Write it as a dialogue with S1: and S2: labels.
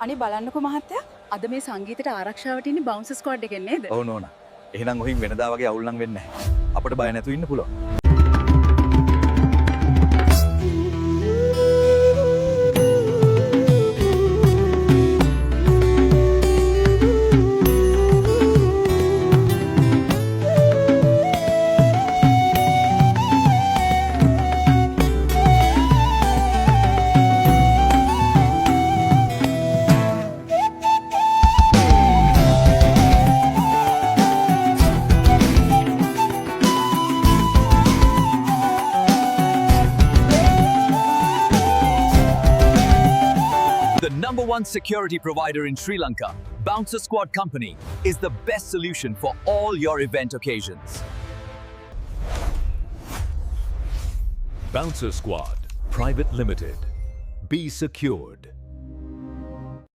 S1: අනි බලන්නකෝ මහත්තයා අද මේ සංගීතයට ආරක්ෂාවට ඉන්නේ බවුන්සර් ස්ක්වොඩ් එකෙන් නේද?
S2: ඔව් නෝනා. එහෙනම් ඔහින් වෙනදා වගේ අවුල් නම් වෙන්නේ නැහැ. අපිට බය නැතුව ඉන්න පුළුවන්.
S3: The number one security provider in Sri Lanka, Bouncer Squad Company, is the best solution for all your event occasions.
S4: Bouncer Squad Private Limited. Be secured.